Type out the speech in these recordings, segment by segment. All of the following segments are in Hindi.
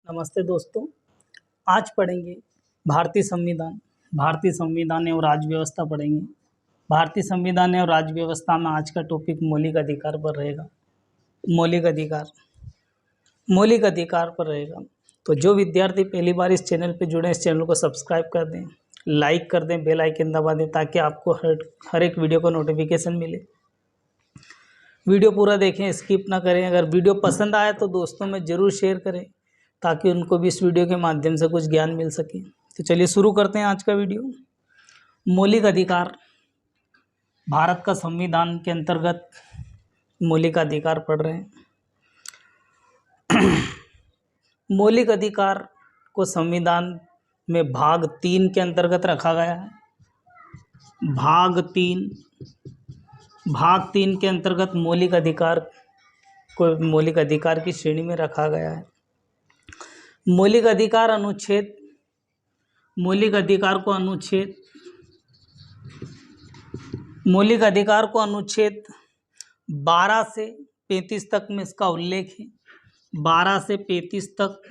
नमस्ते दोस्तों। आज पढ़ेंगे भारतीय संविधान एवं राज्य व्यवस्था पढ़ेंगे। भारतीय संविधान एवं राज्य व्यवस्था में आज का टॉपिक मौलिक अधिकार पर रहेगा। मौलिक अधिकार पर रहेगा। तो जो विद्यार्थी पहली बार इस चैनल पर जुड़े, इस चैनल को सब्सक्राइब कर दें, लाइक कर दें, बेल आइकन दबा दें ताकि आपको हर एक वीडियो का नोटिफिकेशन मिले। वीडियो पूरा देखें, स्किप ना करें। अगर वीडियो पसंद आए तो दोस्तों में ज़रूर शेयर करें ताकि उनको भी इस वीडियो के माध्यम से कुछ ज्ञान मिल सके। तो चलिए शुरू करते हैं आज का वीडियो। मौलिक अधिकार, भारत का संविधान के अंतर्गत मौलिक अधिकार पढ़ रहे हैं। मौलिक अधिकार को संविधान में भाग 3 के अंतर्गत रखा गया है। भाग 3 के अंतर्गत मौलिक अधिकार को मौलिक अधिकार की श्रेणी में रखा गया है। मौलिक अधिकार को अनुच्छेद 12 से 35 तक में इसका उल्लेख है। 12 से 35 तक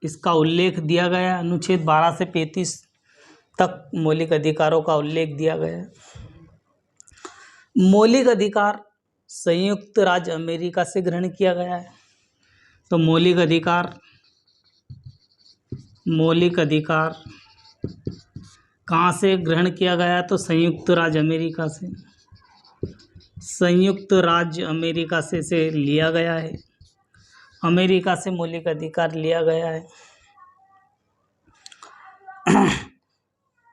इसका उल्लेख दिया गया है। अनुच्छेद 12 से 35 तक मौलिक अधिकारों का उल्लेख दिया गया है। मौलिक अधिकार संयुक्त राज्य अमेरिका से ग्रहण किया गया है। तो मौलिक अधिकार कहाँ से ग्रहण किया गया है? तो संयुक्त राज्य अमेरिका से लिया गया है। अमेरिका से मौलिक अधिकार लिया गया है।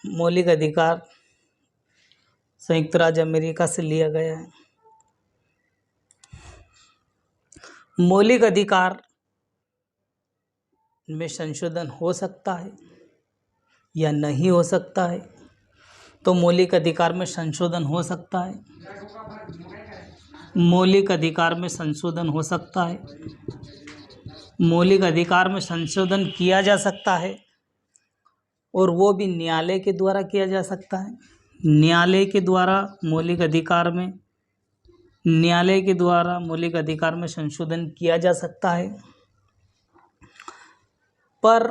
मौलिक अधिकार संयुक्त राज्य अमेरिका से लिया गया है। मौलिक अधिकार में संशोधन हो सकता है या नहीं हो सकता है? तो मौलिक अधिकार में संशोधन हो सकता है। मौलिक अधिकार में संशोधन हो सकता है। मौलिक अधिकार में संशोधन किया जा सकता है और वो भी न्यायालय के द्वारा किया जा सकता है। न्यायालय के द्वारा मौलिक अधिकार में संशोधन किया जा सकता है। पर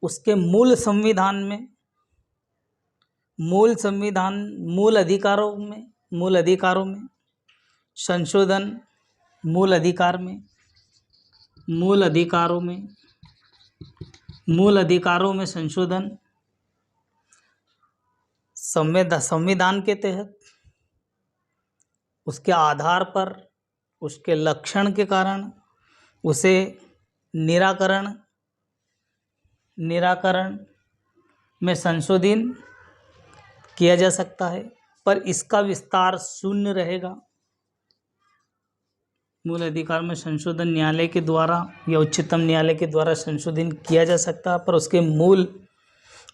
उसके मूल अधिकारों में संशोधन संविधान के तहत उसके आधार पर, उसके लक्षण के कारण उसे निराकरण में संशोधन किया जा सकता है, पर इसका विस्तार शून्य रहेगा। मूल अधिकार में संशोधन न्यायालय के द्वारा या उच्चतम न्यायालय के द्वारा संशोधन किया जा सकता है, पर उसके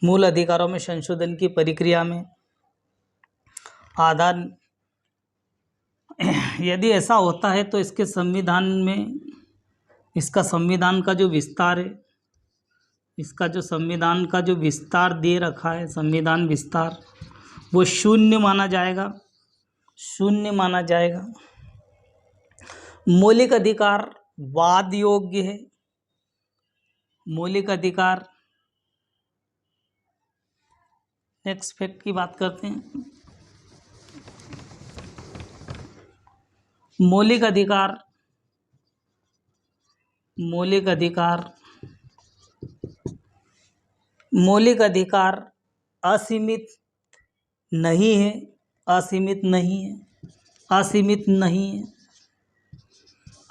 मूल अधिकारों में संशोधन की प्रक्रिया में आधार यदि ऐसा होता है तो इसका संविधान का जो विस्तार दे रखा है, संविधान विस्तार, वो शून्य माना जाएगा। मौलिक अधिकार वाद योग्य है। नेक्स्ट फैक्ट की बात करते हैं। मौलिक अधिकार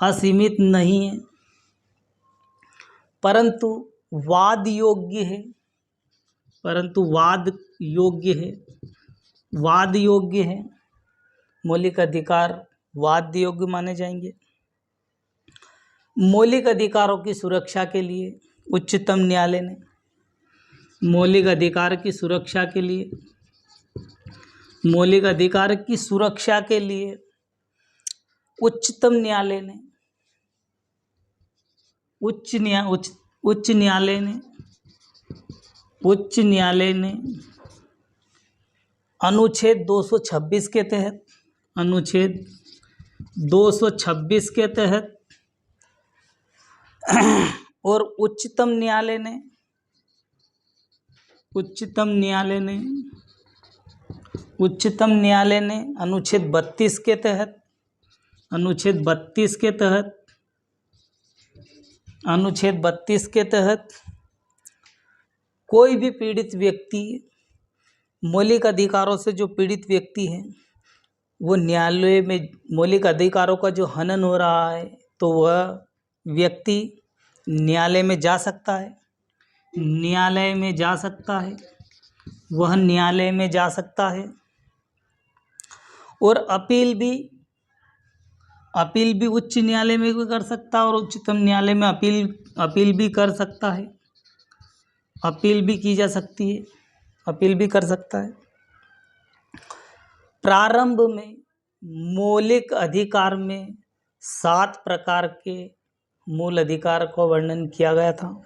असीमित नहीं है, परंतु वाद योग्य है। मौलिक अधिकार वाद योग्य माने जाएंगे। मौलिक अधिकारों की सुरक्षा के लिए उच्चतम न्यायालय ने मौलिक अधिकार की सुरक्षा के लिए उच्चतम न्यायालय ने अनुच्छेद 226 के तहत और उच्चतम न्यायालय ने अनुच्छेद 32 के तहत कोई भी पीड़ित व्यक्ति, मौलिक अधिकारों से जो पीड़ित व्यक्ति है, वो न्यायालय में मौलिक अधिकारों का जो हनन हो रहा है तो वह व्यक्ति न्यायालय में जा सकता है, वह न्यायालय में जा सकता है और अपील भी उच्च न्यायालय में भी कर सकता है और उच्चतम न्यायालय में अपील भी कर सकता है, अपील भी की जा सकती है, अपील भी कर सकता है। प्रारंभ में मौलिक अधिकार में 7 प्रकार के मूल अधिकार का वर्णन किया गया था।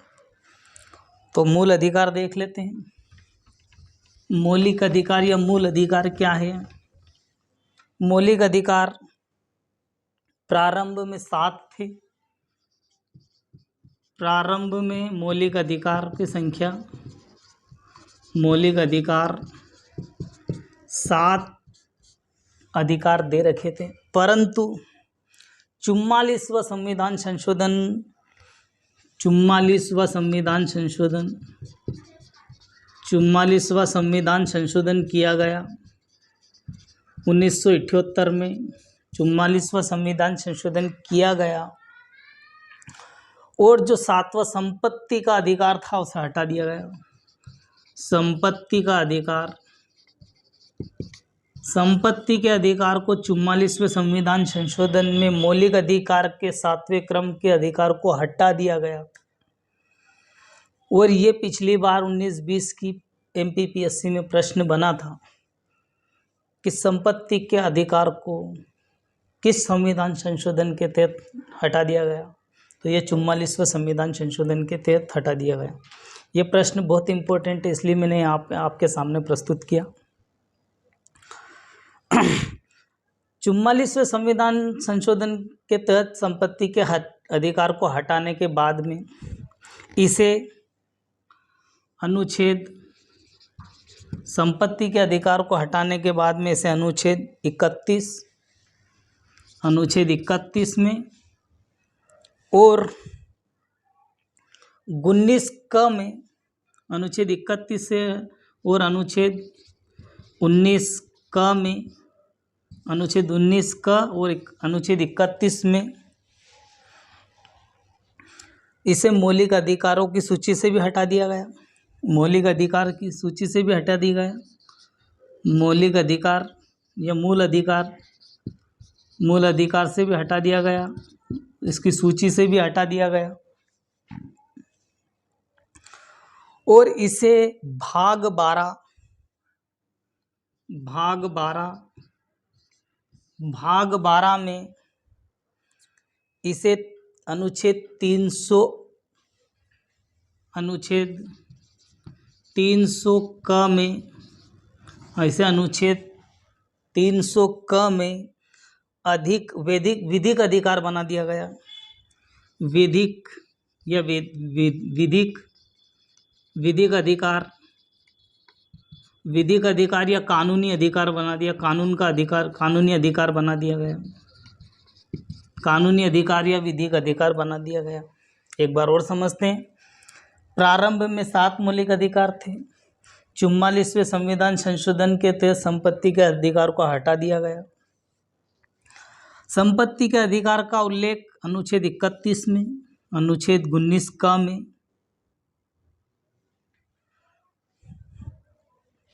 तो मूल अधिकार देख लेते हैं। मौलिक अधिकार या मूल अधिकार क्या है? मौलिक अधिकार प्रारंभ में 7 थे। प्रारंभ में मौलिक अधिकार की संख्या, मौलिक अधिकार 7 अधिकार दे रखे थे, परंतु 44वां संविधान संशोधन किया गया 1978 में। 44वां संविधान संशोधन किया गया और जो 7वां संपत्ति का अधिकार था उसे हटा दिया गया। संपत्ति के अधिकार को 44वें संविधान संशोधन में मौलिक अधिकार के 7वें क्रम के अधिकार को हटा दिया गया और ये पिछली बार 19-20 की MPPSC में प्रश्न बना था कि संपत्ति के अधिकार को किस संविधान संशोधन के तहत हटा दिया गया। तो ये 44वें संविधान संशोधन के तहत हटा दिया गया। ये प्रश्न बहुत इम्पोर्टेंट है, इसलिए मैंने आपके सामने प्रस्तुत किया। 44वें संविधान संशोधन के तहत संपत्ति के अधिकार को हटाने के बाद में इसे संपत्ति के अधिकार को हटाने के बाद में इसे अनुच्छेद 31 में और 19 क में, अनुच्छेद 31 से और अनुच्छेद 19 क में, अनुच्छेद 19 क और अनुच्छेद 31 में इसे मौलिक अधिकारों की सूची से भी हटा दिया गया। मौलिक अधिकार की सूची से भी हटा दिया गया। मौलिक अधिकार या मूल अधिकार से भी हटा दिया गया, इसकी सूची से भी हटा दिया गया और इसे भाग 12 में इसे अनुच्छेद 300 क में, ऐसे अनुच्छेद 300 क में विधिक अधिकार बना दिया गया। विधिक अधिकार या कानूनी अधिकार बना दिया। कानूनी अधिकार बना दिया गया। कानूनी अधिकार या विधिक अधिकार बना दिया गया। एक बार और समझते हैं। प्रारंभ में 7 मौलिक अधिकार थे। 44वें संविधान संशोधन के तहत संपत्ति के अधिकार को हटा दिया गया। संपत्ति के अधिकार का उल्लेख अनुच्छेद 31 में, अनुच्छेद 19 क में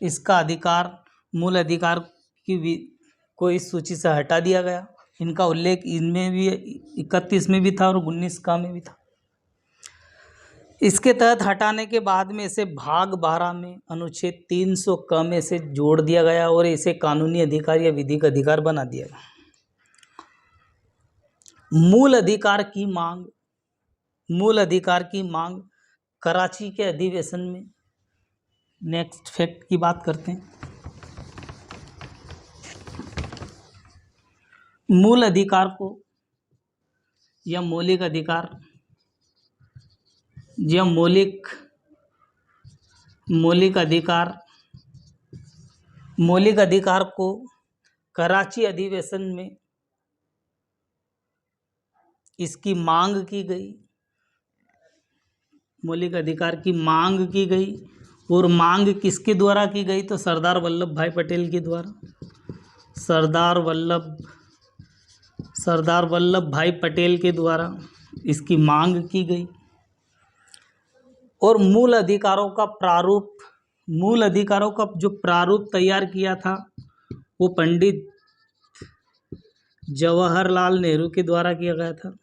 इसका अधिकार, मूल अधिकार को इस सूची से हटा दिया गया। इनका उल्लेख इनमें भी 31 में भी था और 19 का में भी था। इसके तहत हटाने के बाद में इसे भाग 12 में अनुच्छेद 300 क में से जोड़ दिया गया और इसे कानूनी अधिकार या विधिक अधिकार बना दिया गया। मूल अधिकार की मांग कराची के अधिवेशन में, नेक्स्ट फैक्ट की बात करते हैं। मूल अधिकार को या मौलिक अधिकार यह मौलिक अधिकार को कराची अधिवेशन में इसकी मांग की गई, मौलिक अधिकार की मांग की गई। और मांग किसके द्वारा की गई? तो सरदार वल्लभ भाई पटेल के द्वारा। सरदार वल्लभ भाई पटेल के द्वारा इसकी मांग की गई। और मूल अधिकारों का जो प्रारूप तैयार किया था वो पंडित जवाहरलाल नेहरू के द्वारा किया गया था।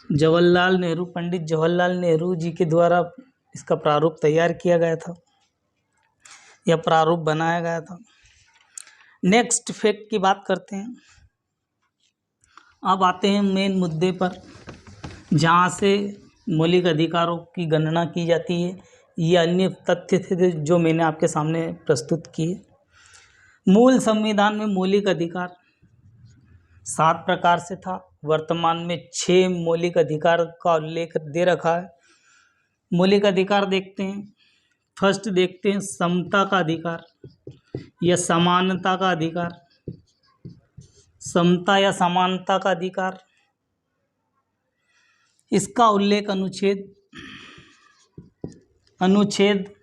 पंडित जवाहरलाल नेहरू जी के द्वारा इसका प्रारूप तैयार किया गया था या प्रारूप बनाया गया था। नेक्स्ट फैक्ट की बात करते हैं। अब आते हैं मेन मुद्दे पर, जहाँ से मौलिक अधिकारों की गणना की जाती है। ये अन्य तथ्य थे जो मैंने आपके सामने प्रस्तुत किए। मूल संविधान में मौलिक अधिकार 7 प्रकार से था। वर्तमान में 6 मौलिक अधिकार का उल्लेख दे रखा है। मौलिक अधिकार देखते हैं। फर्स्ट देखते हैं समता का अधिकार या समानता का अधिकार। समता या समानता का अधिकार, इसका उल्लेख अनुच्छेद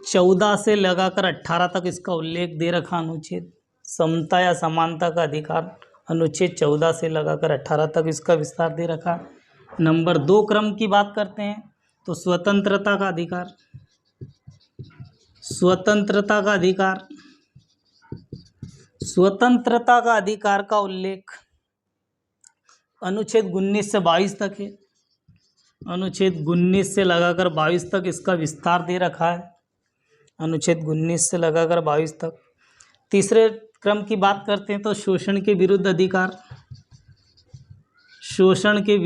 14 से लगाकर 18 तक इसका उल्लेख दे रखा। अनुच्छेद समता या समानता का अधिकार अनुच्छेद 14 से लगाकर 18 तक इसका विस्तार दे रखा। नंबर 2 क्रम की बात करते हैं तो स्वतंत्रता का अधिकार का उल्लेख अनुच्छेद 19 से 22 तक है। अनुच्छेद 19 से लगाकर 22 तक इसका विस्तार दे रखा है। अनुच्छेद 19 से लगाकर 22 तक। तीसरे क्रम की बात करते हैं तो शोषण के विरुद्ध अधिकार। शोषण के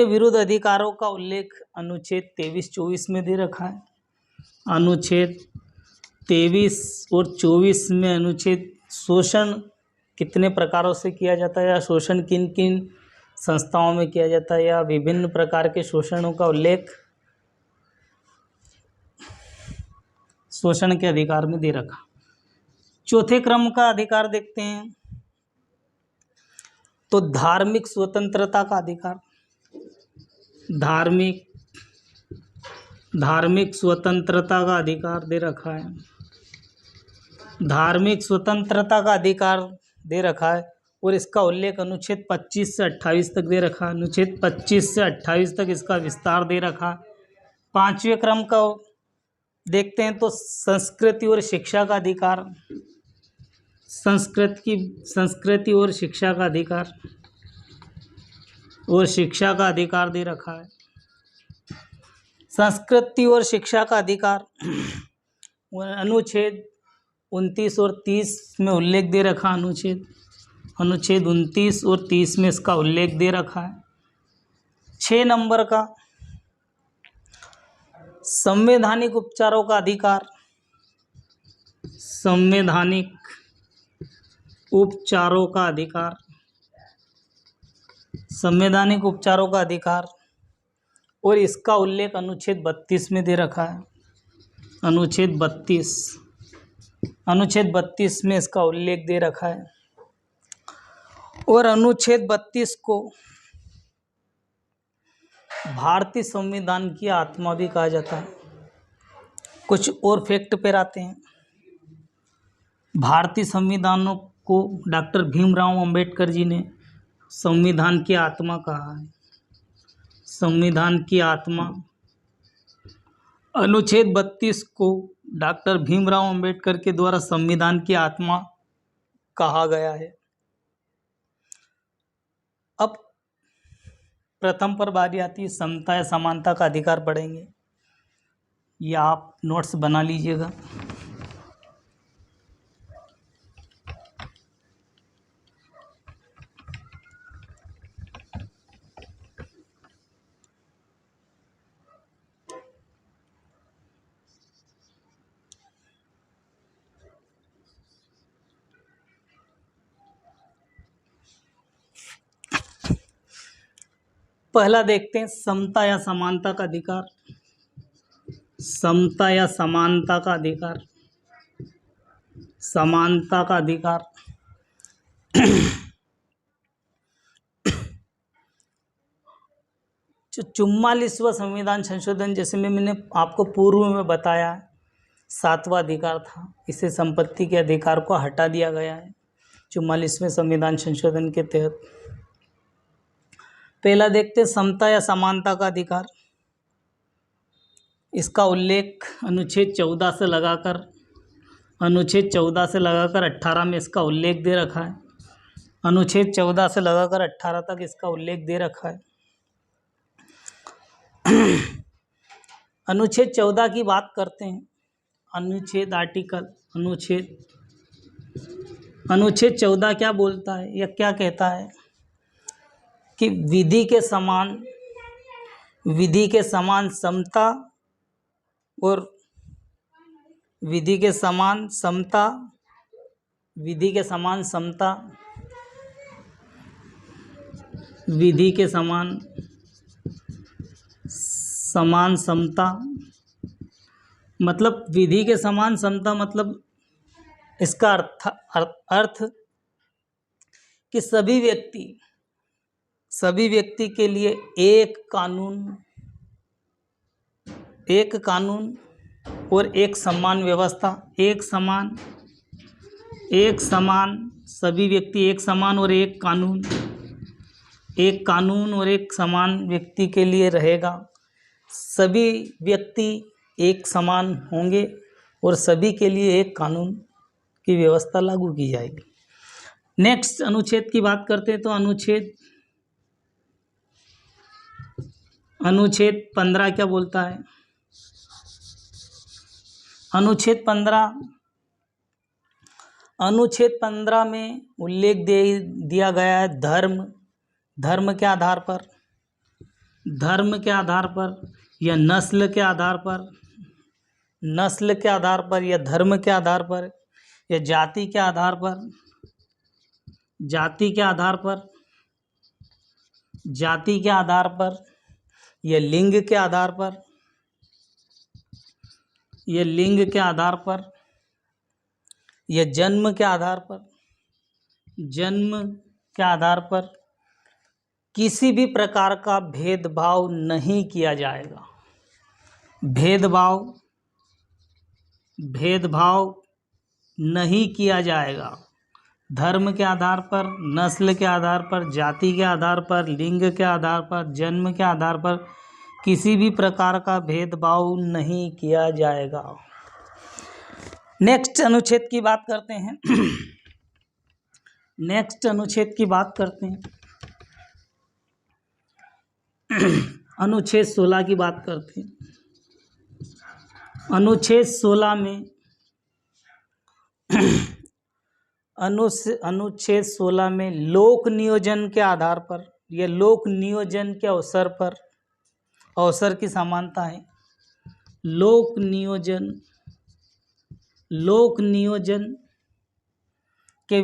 विरुद्ध अधिकारों का उल्लेख अनुच्छेद 23-24 में दे रखा है। अनुच्छेद 23 और 24 में अनुच्छेद शोषण कितने प्रकारों से किया जाता है या शोषण किन किन संस्थाओं में किया जाता है या विभिन्न प्रकार के शोषणों का उल्लेख शोषण के अधिकार में दे रखा। चौथे क्रम का अधिकार देखते हैं तो धार्मिक स्वतंत्रता का अधिकार। धार्मिक स्वतंत्रता का अधिकार दे रखा है। धार्मिक स्वतंत्रता का अधिकार दे रखा है और इसका उल्लेख अनुच्छेद 25 से 28 तक दे रखा। अनुच्छेद 25 से 28 तक इसका विस्तार दे रखा। पांचवें क्रम का देखते हैं तो संस्कृति और शिक्षा का अधिकार। संस्कृति और शिक्षा का अधिकार दे रखा है। संस्कृति और शिक्षा का अधिकार अनुच्छेद 29 और 30 में उल्लेख दे रखा। अनुच्छेद 29 और 30 में इसका उल्लेख दे रखा है। 6 नंबर का संवैधानिक उपचारों का अधिकार। संवैधानिक उपचारों का अधिकार और इसका उल्लेख अनुच्छेद 32 में दे रखा है। अनुच्छेद 32 में इसका उल्लेख दे रखा है और अनुच्छेद 32 को भारतीय संविधान की आत्मा भी कहा जाता है। कुछ और फैक्ट पर आते हैं। भारतीय संविधानों को डॉक्टर भीमराव अंबेडकर जी ने संविधान की आत्मा कहा है। संविधान की आत्मा। अनुच्छेद 32 को डॉक्टर भीमराव अंबेडकर के द्वारा संविधान की आत्मा कहा गया है। अब प्रथम पर बारी आती है समता या समानता का अधिकार पढ़ेंगे। ये आप नोट्स बना लीजिएगा। पहला देखते हैं समता या समानता का अधिकार। समता या समानता का अधिकार, समानता का अधिकार। 44वां संविधान संशोधन, जैसे मैंने आपको पूर्व में बताया, 7वां अधिकार था। इसे संपत्ति के अधिकार को हटा दिया गया है 44वें संविधान संशोधन के तहत। पहला देखते हैं समता या समानता का अधिकार। इसका उल्लेख अनुच्छेद 14 से लगाकर 18 में इसका उल्लेख दे रखा है। अनुच्छेद 14 से लगाकर 18 तक इसका उल्लेख दे रखा है। अनुच्छेद 14 की बात करते हैं। अनुच्छेद 14 क्या बोलता है या क्या कहता है कि विधि के समान समता और विधि के समान समता मतलब विधि के समान समता मतलब इसका अर्थ कि सभी व्यक्ति के लिए एक कानून और एक समान व्यवस्था, एक समान सभी व्यक्ति एक समान और एक कानून और एक समान व्यक्ति के लिए रहेगा। सभी व्यक्ति एक समान होंगे और सभी के लिए एक कानून की व्यवस्था लागू की जाएगी। नेक्स्ट अनुच्छेद की बात करते हैं तो अनुच्छेद 15 क्या बोलता है। अनुच्छेद 15 में उल्लेख दिया गया है धर्म के आधार पर या नस्ल के आधार पर या धर्म के आधार पर या जाति के आधार पर या लिंग के आधार पर या जन्म के आधार पर किसी भी प्रकार का भेदभाव नहीं किया जाएगा। भेदभाव नहीं किया जाएगा। धर्म के आधार पर, नस्ल के आधार पर, जाति के आधार पर, लिंग के आधार पर, जन्म के आधार पर किसी भी प्रकार का भेदभाव नहीं किया जाएगा। नेक्स्ट अनुच्छेद की बात करते हैं। अनुच्छेद 16 की बात करते हैं। अनुच्छेद 16 में लोक नियोजन के आधार पर या लोक नियोजन के अवसर की समानता है। लोक नियोजन के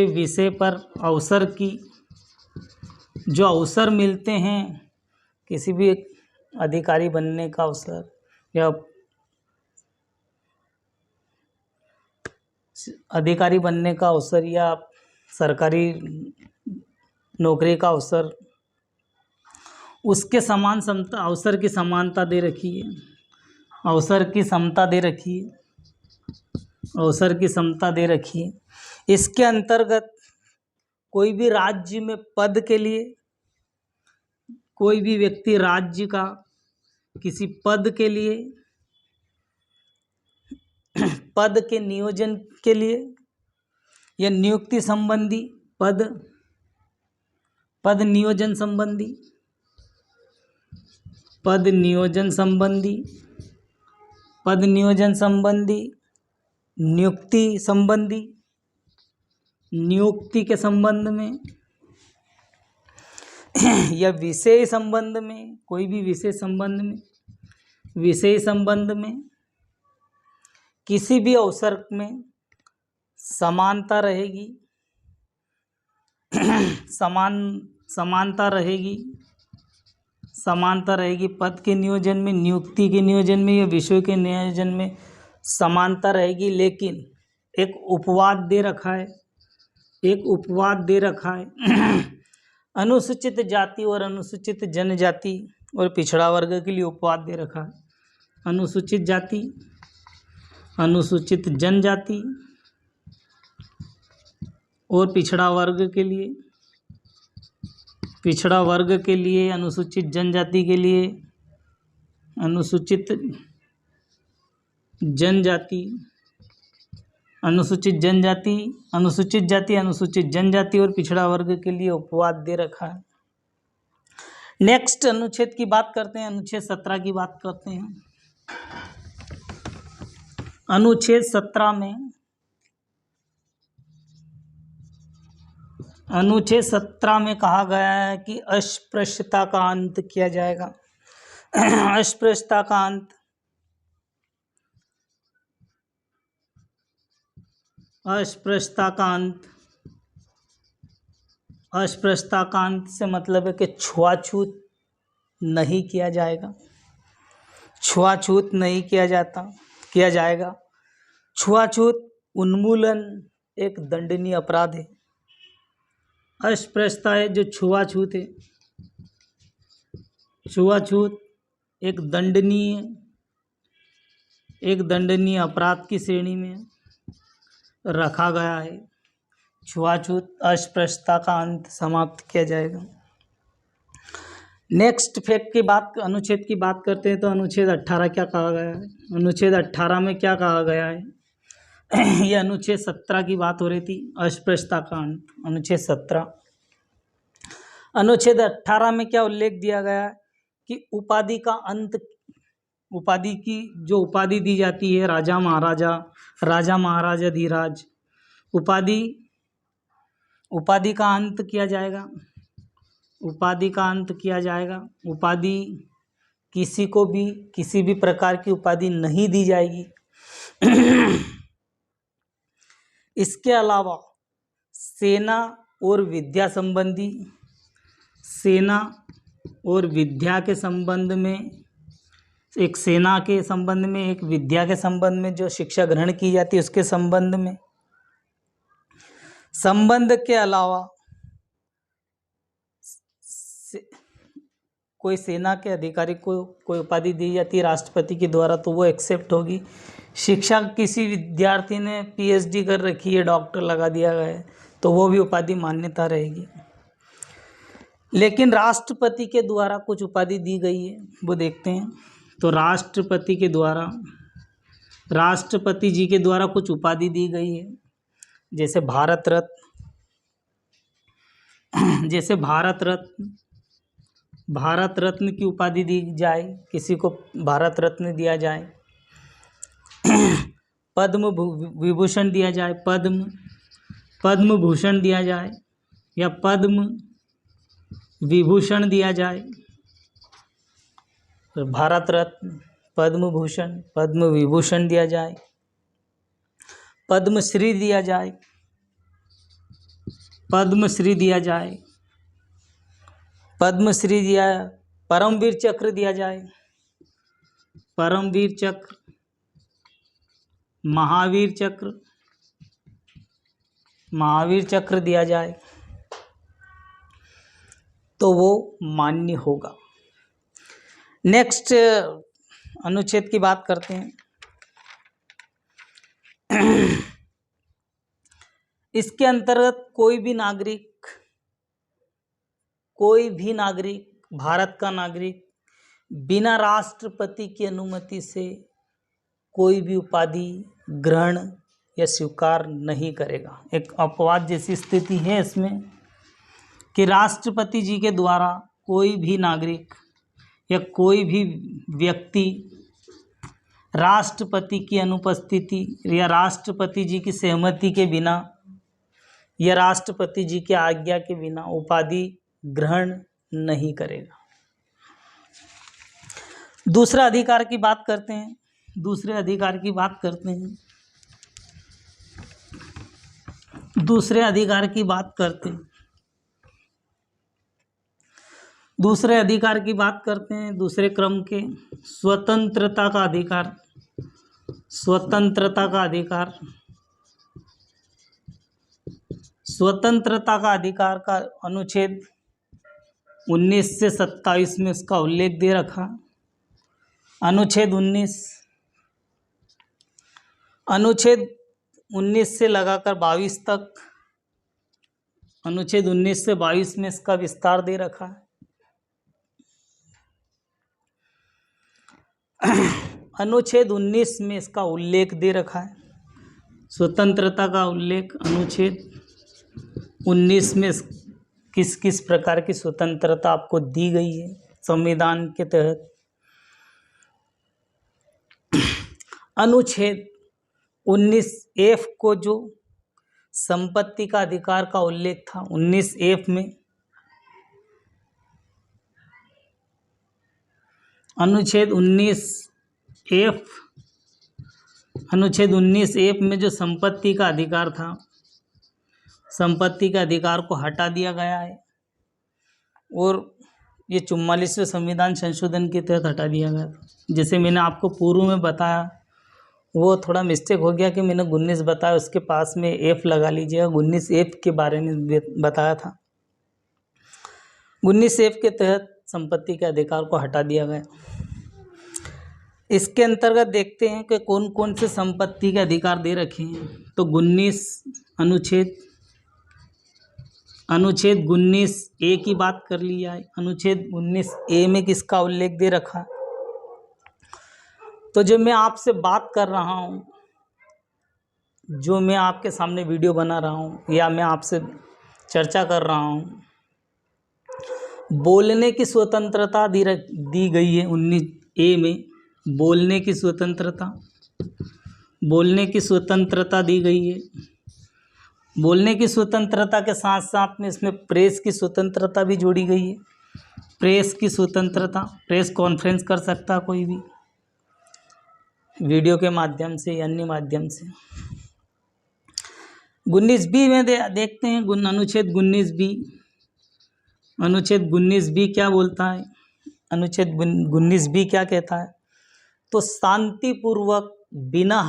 विषय पर अवसर की जो अवसर मिलते हैं, किसी भी अधिकारी बनने का अवसर या सरकारी नौकरी का अवसर, उसके समान समता, अवसर की समानता दे रखी है, अवसर की समता दे रखी है। इसके अंतर्गत कोई भी राज्य में पद के लिए, कोई भी व्यक्ति राज्य का किसी पद के लिए, पद के नियोजन के लिए या नियुक्ति संबंधी पद नियोजन संबंधी, नियुक्ति के संबंध में या विषय संबंध में, कोई भी विषय संबंध में किसी भी अवसर में समानता रहेगी। समानता रहेगी, समानता रहेगी पद के नियोजन में, नियुक्ति के नियोजन में या विषय के नियोजन में समानता रहेगी। लेकिन एक उपवाद दे रखा है, एक उपवाद दे रखा है अनुसूचित जाति और अनुसूचित जनजाति और पिछड़ा वर्ग के लिए उपवाद दे रखा है। अनुसूचित जाति, अनुसूचित जनजाति और पिछड़ा वर्ग के लिए, पिछड़ा वर्ग के लिए, अनुसूचित जनजाति के लिए, अनुसूचित जनजाति, अनुसूचित जनजाति, अनुसूचित जाति, अनुसूचित जनजाति और पिछड़ा वर्ग के लिए उपवाद दे रखा है। नेक्स्ट अनुच्छेद की बात करते हैं, अनुच्छेद 17 की बात करते हैं। अनुच्छेद 17 में, अनुच्छेद 17 में कहा गया है कि अस्पृश्यता का अंत किया जाएगा। अस्पृश्यता का अंत, अस्पृश्यता का अंत, अस्पृश्यता का अंत से मतलब है कि छुआछूत नहीं किया जाएगा, छुआछूत नहीं किया जाएगा। छुआछूत उन्मूलन एक दंडनीय अपराध है। अस्पृश्यता है जो छुआछूत है, छुआछूत एक दंडनीय अपराध की श्रेणी में रखा गया है। छुआछूत अस्पृश्यता का अंत समाप्त किया जाएगा। नेक्स्ट फैक्ट की बात, अनुच्छेद की बात करते हैं तो अनुच्छेद 18 क्या कहा गया है। अनुच्छेद 18 में क्या कहा गया है यह अनुच्छेद 17 की बात हो रही थी, अस्पृश्यता का अंत। अनुच्छेद 17, अनुच्छेद 18 में क्या उल्लेख दिया गया है कि उपाधि का अंत, उपाधि की जो उपाधि दी जाती है राजा महाराजा, राजा महाराजा धीराज, उपाधि का अंत किया जाएगा, उपाधि का अंत किया जाएगा। उपाधि किसी को भी किसी भी प्रकार की उपाधि नहीं दी जाएगी। इसके अलावा सेना और विद्या संबंधी, सेना और विद्या के संबंध में, एक सेना के संबंध में, एक विद्या के संबंध में जो शिक्षा ग्रहण की जाती है उसके संबंध में, संबंध के अलावा कोई सेना के अधिकारी को कोई उपाधि दी जाती है राष्ट्रपति के द्वारा तो वो एक्सेप्ट होगी। शिक्षा किसी विद्यार्थी ने पीएचडी कर रखी है, डॉक्टर लगा दिया गया है तो वो भी उपाधि मान्यता रहेगी। लेकिन राष्ट्रपति के द्वारा कुछ उपाधि दी गई है, वो देखते हैं। तो राष्ट्रपति के द्वारा, राष्ट्रपति जी के द्वारा कुछ उपाधि दी गई है, जैसे भारत रत्न, जैसे भारत रत्न की उपाधि दी जाए, किसी को भारत रत्न दिया जाए, पद्म विभूषण दिया जाए, पद्म भूषण दिया जाए या पद्म विभूषण दिया जाए। तो भारत रत्न, पद्म भूषण, पद्म विभूषण दिया जाए, पद्मश्री दिया जाए, पद्मश्री दिया जाए, पद्मश्री दिया, परमवीर चक्र दिया जाए, परमवीर चक्र, महावीर चक्र, महावीर चक्र दिया जाए तो वो मान्य होगा। नेक्स्ट अनुच्छेद की बात करते हैं। इसके अंतर्गत कोई भी नागरिक, भारत का नागरिक बिना राष्ट्रपति की अनुमति से कोई भी उपाधि ग्रहण या स्वीकार नहीं करेगा। एक अपवाद जैसी स्थिति है इसमें कि राष्ट्रपति जी के द्वारा कोई भी नागरिक या कोई भी व्यक्ति राष्ट्रपति की अनुपस्थिति या राष्ट्रपति जी की सहमति के बिना या राष्ट्रपति जी की आज्ञा के बिना उपाधि ग्रहण नहीं करेगा। दूसरा अधिकार की बात करते हैं, दूसरे अधिकार की बात करते हैं, दूसरे अधिकार की बात करते हैं। दूसरे अधिकार की बात करते हैं, दूसरे क्रम के स्वतंत्रता का अधिकार। स्वतंत्रता का अधिकार, स्वतंत्रता का अधिकार का अनुच्छेद 19 से 27 में इसका उल्लेख दे रखा। अनुच्छेद 19 से लगाकर 22 तक, अनुच्छेद 19 से 22 में इसका विस्तार दे रखा है। अनुच्छेद 19 में इसका उल्लेख दे रखा है, स्वतंत्रता का उल्लेख। अनुच्छेद 19 में किस किस प्रकार की स्वतंत्रता आपको दी गई है संविधान के तहत। अनुच्छेद 19F को जो संपत्ति का अधिकार का उल्लेख था, 19F में अनुच्छेद 19F में जो संपत्ति का अधिकार था, संपत्ति के अधिकार को हटा दिया गया है और ये 44वें संविधान संशोधन के तहत हटा दिया गया था। जैसे मैंने आपको पूर्व में बताया, वो थोड़ा मिस्टेक हो गया कि मैंने 19 बताया, उसके पास में F लगा लीजिएगा। 19F के बारे में बताया था। 19F के तहत संपत्ति के अधिकार को हटा दिया गया। इसके अंतर्गत देखते हैं कि कौन कौन से संपत्ति के अधिकार दे रखे हैं। तो 19 अनुच्छेद 19A की बात कर लिया है। अनुच्छेद 19A में किसका उल्लेख दे रखा है। तो जब मैं आपसे बात कर रहा हूँ, जो मैं आपके सामने वीडियो बना रहा हूँ या मैं आपसे चर्चा कर रहा हूँ, बोलने की स्वतंत्रता दी गई है 19A में। बोलने की स्वतंत्रता, बोलने की स्वतंत्रता दी गई है। बोलने की स्वतंत्रता के साथ साथ में इसमें प्रेस की स्वतंत्रता भी जोड़ी गई है। प्रेस की स्वतंत्रता, प्रेस कॉन्फ्रेंस कर सकता कोई भी वीडियो के माध्यम से या अन्य माध्यम से। 19B में देखते हैं अनुच्छेद 19B। अनुच्छेद 19B क्या बोलता है। अनुच्छेद 19B क्या कहता है। तो शांतिपूर्वक बिना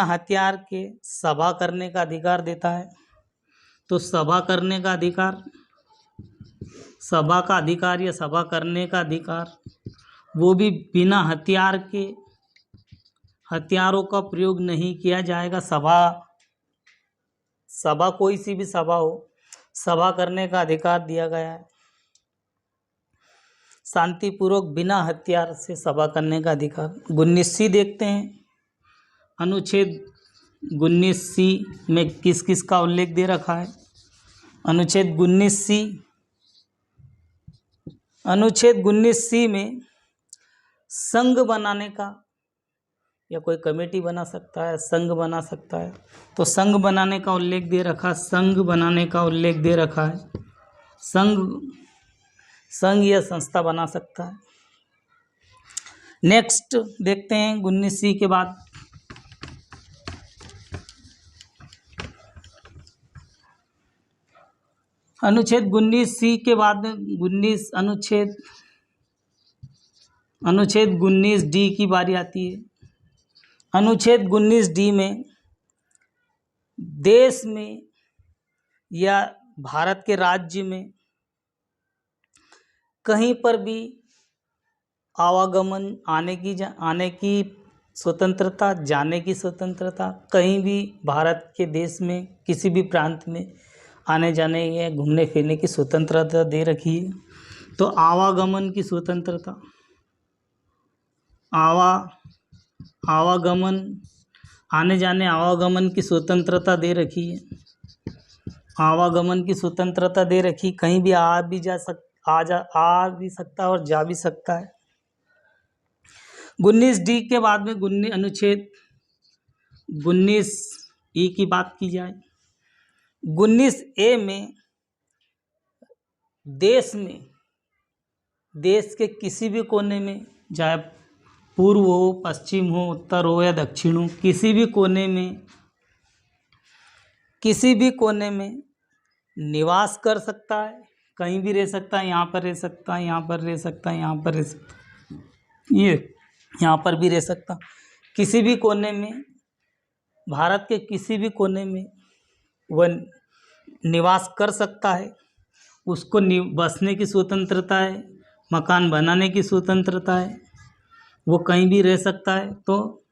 हथियार के सभा करने का अधिकार देता है। तो सभा करने का अधिकार, सभा का अधिकार या सभा करने का अधिकार, वो भी बिना हथियार के, हथियारों का प्रयोग नहीं किया जाएगा। सभा कोई सी भी सभा हो, सभा करने का अधिकार दिया गया है। शांतिपूर्वक बिना हथियार से सभा करने का अधिकार। 19C देखते हैं। अनुच्छेद 19C में किस किस का उल्लेख दे रखा है। अनुच्छेद 19C में संघ बनाने का, या कोई कमेटी बना सकता है, संघ बना सकता है। तो संघ बनाने का उल्लेख दे रखा, संघ बनाने का उल्लेख दे रखा है। संघ या संस्था बना सकता है। नेक्स्ट देखते हैं 19C के बाद। अनुच्छेद 19C के बाद अनुच्छेद 19D की बारी आती है। अनुच्छेद 19D में देश में या भारत के राज्य में कहीं पर भी आवागमन, आने की स्वतंत्रता, जाने की स्वतंत्रता, कहीं भी भारत के देश में किसी भी प्रांत में आने जाने या घूमने फिरने की स्वतंत्रता दे रखी है। तो आवागमन की स्वतंत्रता, आवागमन, आने जाने आवागमन की स्वतंत्रता दे रखी है। आवागमन की स्वतंत्रता दे रखी, कहीं भी आ भी सकता है और जा भी सकता है। 19D के बाद में अनुच्छेद 19E की बात की जाए। 19A में देश के किसी भी कोने में, चाहे पूर्व हो, पश्चिम हो, उत्तर हो या दक्षिण हो, किसी भी कोने में निवास कर सकता है, कहीं भी रह सकता है, यहाँ पर रह सकता है, यहाँ पर रह सकता है, यहाँ पर रह सकता है, ये यहाँ पर भी रह सकता, किसी भी कोने में, भारत के किसी भी कोने में वह निवास कर सकता है। उसको बसने की स्वतंत्रता है, मकान बनाने की स्वतंत्रता है, वो कहीं भी रह सकता है। तो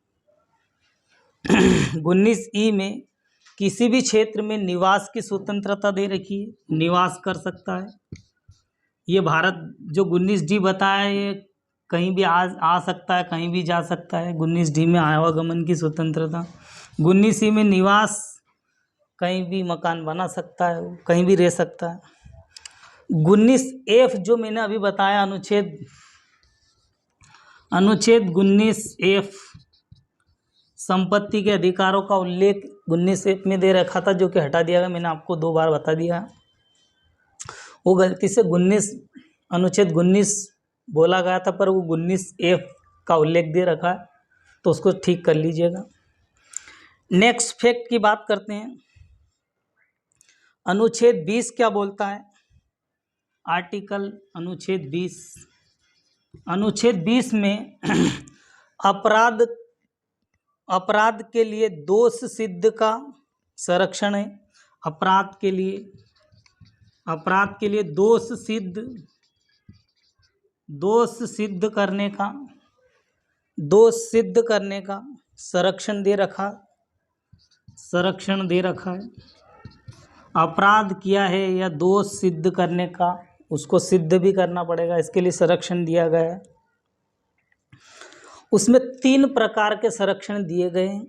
19E में किसी भी क्षेत्र में निवास की स्वतंत्रता दे रखी है, निवास कर सकता है। ये भारत जो 19D बताया, ये कहीं भी आ सकता है, कहीं भी जा सकता है। 19D में आवागमन की स्वतंत्रता। 19E में निवास, कहीं भी मकान बना सकता है, कहीं भी रह सकता है। 19F जो मैंने अभी बताया, अनुच्छेद 19F संपत्ति के अधिकारों का उल्लेख 19F में दे रखा था, जो कि हटा दिया गया। मैंने आपको 2 बार बता दिया, वो गलती से अनुच्छेद 19 बोला गया था, पर वो 19F का उल्लेख दे रखा है, तो उसको ठीक कर लीजिएगा। नेक्स्ट फैक्ट की बात करते हैं। अनुच्छेद 20 क्या बोलता है? आर्टिकल अनुच्छेद 20 में अपराध के लिए दोष सिद्ध का संरक्षण है। अपराध के लिए दोष सिद्ध करने का संरक्षण दे रखा है। अपराध किया है या दोष सिद्ध करने का, उसको सिद्ध भी करना पड़ेगा, इसके लिए संरक्षण दिया गया है। उसमें 3 प्रकार के संरक्षण दिए गए हैं।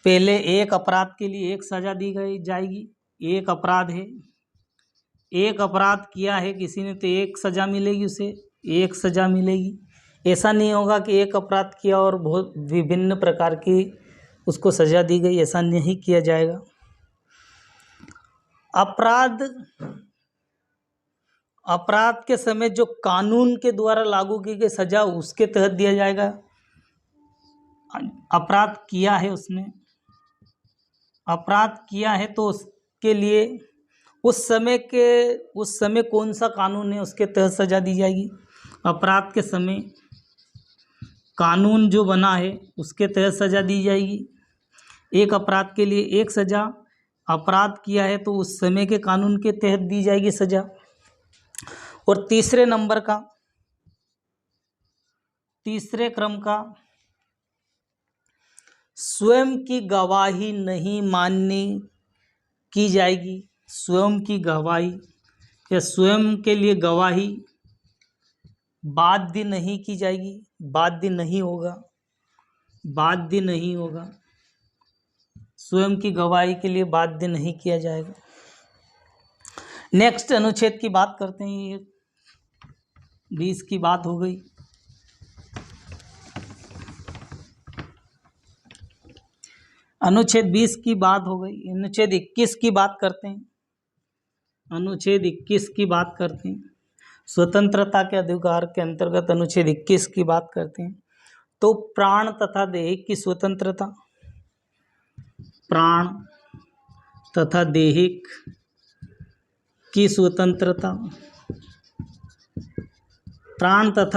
पहले, एक अपराध के लिए एक सजा दी जाएगी। एक अपराध किया है किसी ने, तो एक सजा मिलेगी, उसे एक सजा मिलेगी। ऐसा नहीं होगा कि एक अपराध किया और बहुत विभिन्न प्रकार की उसको सजा दी गई, ऐसा नहीं किया जाएगा। अपराध के समय जो कानून के द्वारा लागू की गई सजा, उसके तहत दिया जाएगा। अपराध किया है तो उसके लिए उस समय कौन सा कानून है, उसके तहत सजा दी जाएगी। अपराध के समय कानून जो बना है, उसके तहत सजा दी जाएगी। एक अपराध के लिए एक सजा, अपराध किया है तो उस समय के कानून के तहत दी जाएगी सजा। और तीसरे क्रम का स्वयं की गवाही नहीं माननी की जाएगी। स्वयं की गवाही या स्वयं के लिए गवाही बाध्य नहीं की जाएगी, बाध्य नहीं होगा। स्वयं की गवाही के लिए बाध्य नहीं किया जाएगा। नेक्स्ट अनुच्छेद की बात करते हैं। ये 20 की बात हो गई। अनुच्छेद 20 की बात हो गई। अनुच्छेद 21 की बात करते हैं। अनुच्छेद 21 की बात करते हैं। स्वतंत्रता के अधिकार के अंतर्गत अनुच्छेद 21 की बात करते हैं। तो प्राण तथा देहिक की स्वतंत्रता, प्राण तथा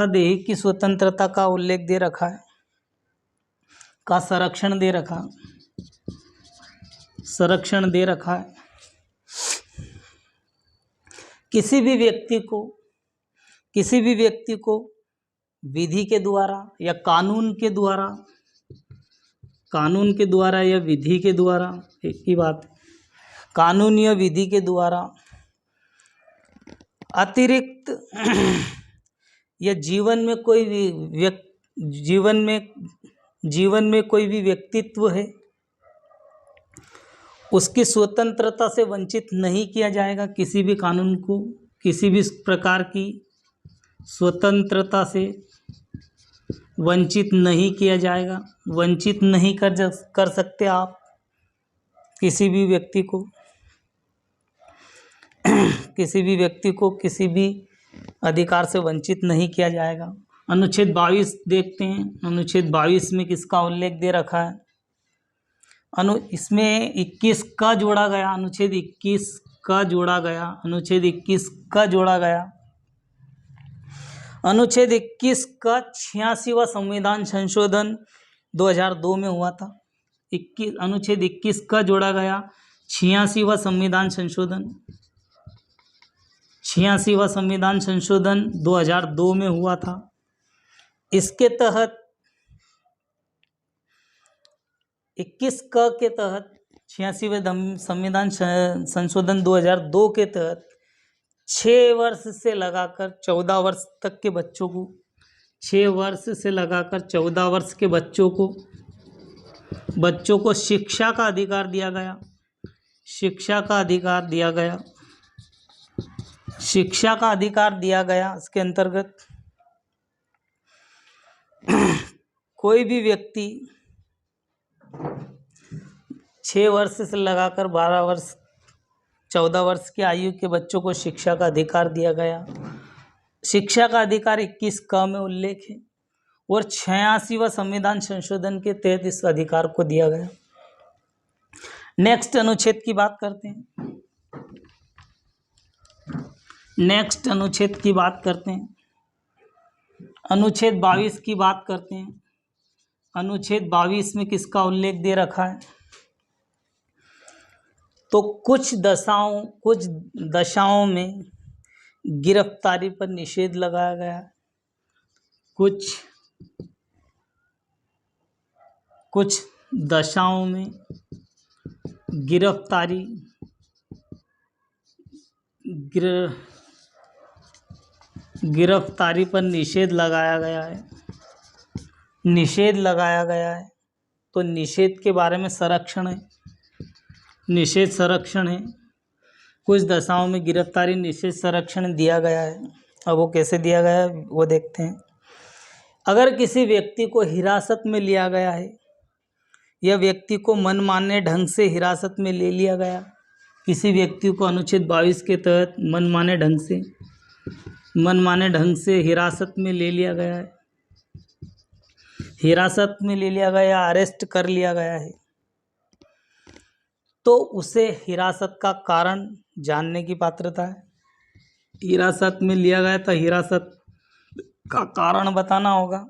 देहिक की स्वतंत्रता का उल्लेख दे रखा है, का संरक्षण दे रखा है। किसी भी व्यक्ति को विधि के द्वारा या कानून के द्वारा या विधि के द्वारा, एक ही बात, कानून या विधि के द्वारा अतिरिक्त या जीवन में कोई भी व्यक्तित्व है, उसकी स्वतंत्रता से वंचित नहीं किया जाएगा। किसी भी कानून को किसी भी प्रकार की स्वतंत्रता से वंचित नहीं किया जाएगा। वंचित नहीं कर सकते आप किसी भी व्यक्ति को किसी भी अधिकार से वंचित नहीं किया जाएगा। अनुच्छेद 22 देखते हैं। अनुच्छेद 22 में किसका उल्लेख दे रखा है? इसमें 21 का जोड़ा गया। अनुच्छेद 21 का जोड़ा गया, अनुच्छेद 21 का जोड़ा गया। अनुच्छेद 21 का 86वां संविधान संशोधन 2002 में हुआ था। अनुच्छेद 21 का जोड़ा गया 86वां संविधान संशोधन, 86वां संविधान संशोधन 2002 में हुआ था। इसके तहत 21 क के तहत 86वें संविधान संशोधन 2002 के तहत 6 वर्ष से लगाकर 14 वर्ष तक के बच्चों को, 6 वर्ष से लगाकर 14 वर्ष के बच्चों को शिक्षा का अधिकार दिया गया, शिक्षा का अधिकार दिया गया, शिक्षा का अधिकार दिया गया। इसके अंतर्गत कोई भी व्यक्ति 6 वर्ष से लगाकर 12 वर्ष 14 वर्ष की आयु के बच्चों को शिक्षा का अधिकार दिया गया। शिक्षा का अधिकार 21 क में उल्लेख है और 86वां संविधान संशोधन के तहत इस अधिकार को दिया गया। नेक्स्ट अनुच्छेद की बात करते हैं। नेक्स्ट अनुच्छेद की बात करते हैं। अनुच्छेद 22 की बात करते हैं। अनुच्छेद 22 में किसका उल्लेख दे रखा है? तो कुछ दशाओं में गिरफ्तारी पर निषेध लगाया गया है। कुछ दशाओं में गिरफ्तारी पर निषेध लगाया गया है। निषेध लगाया गया है तो निषेध के बारे में संरक्षण है, निषेध संरक्षण है। कुछ दशाओं में गिरफ्तारी निषेध संरक्षण दिया गया है। अब वो कैसे दिया गया है वो देखते हैं। अगर किसी व्यक्ति को हिरासत में लिया गया है या व्यक्ति को मनमाने ढंग से हिरासत में ले लिया गया, किसी व्यक्ति को अनुच्छेद 22 के तहत मनमाने ढंग से हिरासत में ले लिया गया है, हिरासत में ले लिया गया, अरेस्ट कर लिया गया है, तो उसे हिरासत का कारण जानने की पात्रता है। हिरासत में लिया गया तो हिरासत का कारण बताना होगा।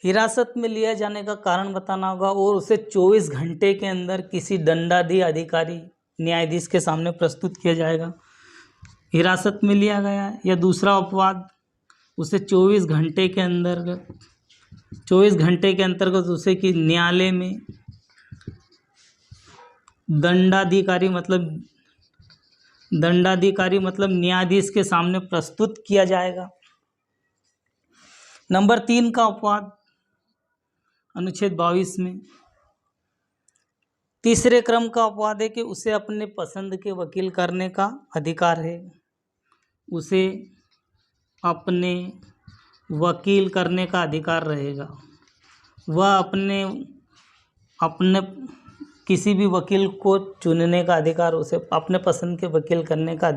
हिरासत में लिया जाने का कारण बताना होगा और उसे 24 घंटे के अंदर किसी दंडाधीश अधिकारी न्यायाधीश के सामने प्रस्तुत किया जाएगा। हिरासत में लिया गया है या दूसरा अपवाद, उसे 24 घंटे के अंतर्गत उसे कि न्यायालय में दंडाधिकारी मतलब न्यायाधीश के सामने प्रस्तुत किया जाएगा। नंबर 3 का अपवाद अनुच्छेद 22 में तीसरे क्रम का अपवाद है कि उसे अपने पसंद के वकील करने का अधिकार है। उसे अपने वकील करने का अधिकार रहेगा। वह अपने किसी भी वकील को चुनने का अधिकार, उसे अपने पसंद के वकील करने का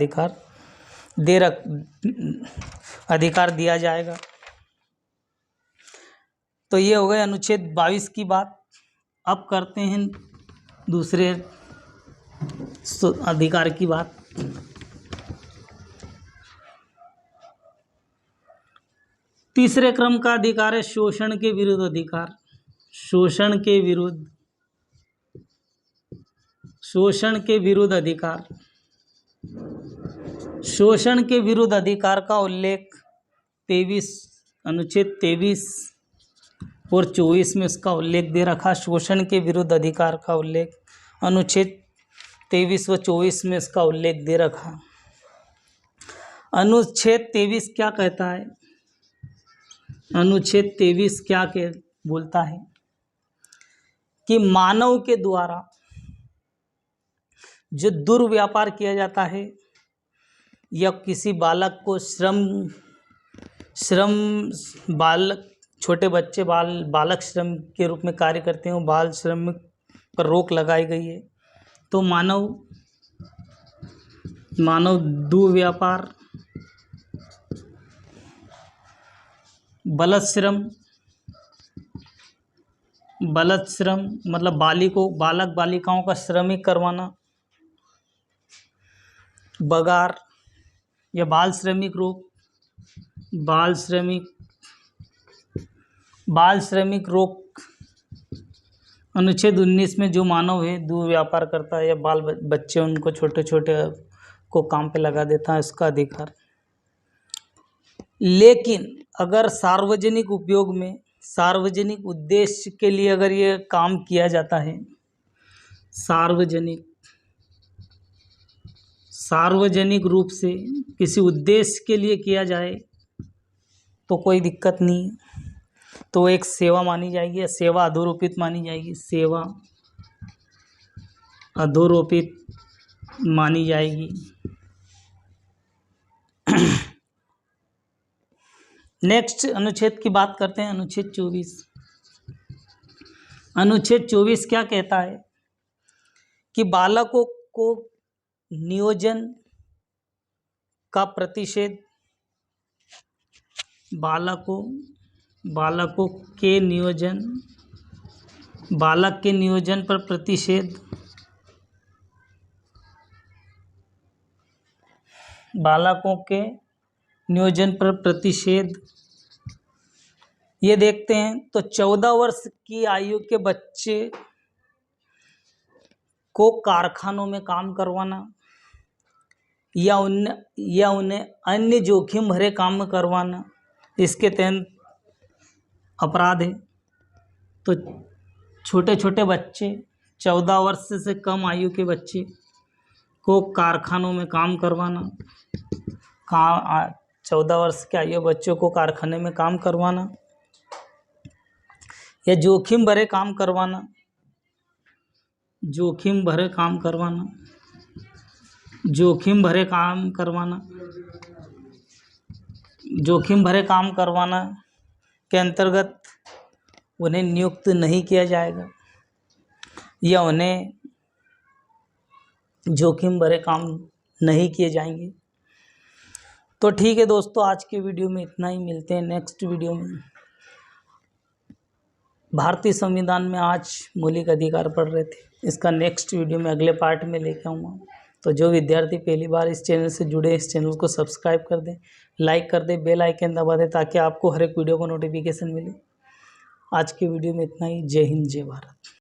अधिकार दिया जाएगा। तो ये हो गए अनुच्छेद 22 की बात। अब करते हैं दूसरे अधिकार की बात। तीसरे क्रम का अधिकार है शोषण के विरुद्ध अधिकार। शोषण के विरुद्ध अधिकार। शोषण के विरुद्ध अधिकार का उल्लेख अनुच्छेद 23 और 24 में इसका उल्लेख दे रखा। शोषण के विरुद्ध अधिकार का उल्लेख अनुच्छेद 23 व 24 में इसका उल्लेख दे रखा। अनुच्छेद 23 क्या कहता है? अनुच्छेद 23 क्या बोलता है कि मानव के द्वारा जो दुर्व्यापार किया जाता है या किसी बालक को छोटे बच्चे बालक श्रम के रूप में कार्य करते हैं, बाल श्रम पर रोक लगाई गई है। तो मानव दुर्व्यापार, बालक श्रम मतलब बालक बालिकाओं का श्रमिक करवाना, बगार या बाल श्रमिक रोग, बाल श्रमिक रोग अनुच्छेद 19 में जो मानव है दूध व्यापार करता है या बाल बच्चे उनको छोटे छोटे को काम पे लगा देता है, उसका अधिकार। लेकिन अगर सार्वजनिक उपयोग में, सार्वजनिक उद्देश्य के लिए अगर ये काम किया जाता है, सार्वजनिक रूप से किसी उद्देश्य के लिए किया जाए तो कोई दिक्कत नहीं है, तो एक सेवा मानी जाएगी या सेवा अधोरोपित मानी जाएगी, सेवा अधोरोपित मानी जाएगी। नेक्स्ट अनुच्छेद की बात करते हैं, अनुच्छेद 24। अनुच्छेद 24 क्या कहता है कि बालकों को नियोजन का प्रतिषेध, बालकों के नियोजन, बालक के नियोजन पर प्रतिषेध, बालकों के नियोजन पर प्रतिषेध। ये देखते हैं तो 14 वर्ष की आयु के बच्चे को कारखानों में काम करवाना या उन्हें अन्य जोखिम भरे काम करवाना, इसके तहत अपराध है। तो छोटे छोटे बच्चे, 14 वर्ष से कम आयु के बच्चे को कारखानों में काम करवाना, 14 वर्ष के आयु बच्चों को कारखाने में काम करवाना या जोखिम भरे काम करवाना, जोखिम भरे काम करवाना के अंतर्गत उन्हें नियुक्त नहीं किया जाएगा या उन्हें जोखिम भरे काम नहीं किए जाएंगे। तो ठीक है दोस्तों, आज के वीडियो में इतना ही। मिलते हैं नेक्स्ट वीडियो में। भारतीय संविधान में आज मौलिक अधिकार पढ़ रहे थे, इसका नेक्स्ट वीडियो में अगले पार्ट में लेके आऊँगा। तो जो विद्यार्थी पहली बार इस चैनल से जुड़े, इस चैनल को सब्सक्राइब कर दें, लाइक कर दें, बेल आइकन दबा दें ताकि आपको हर एक वीडियो का नोटिफिकेशन मिले। आज के वीडियो में इतना ही। जय हिंद, जय भारत।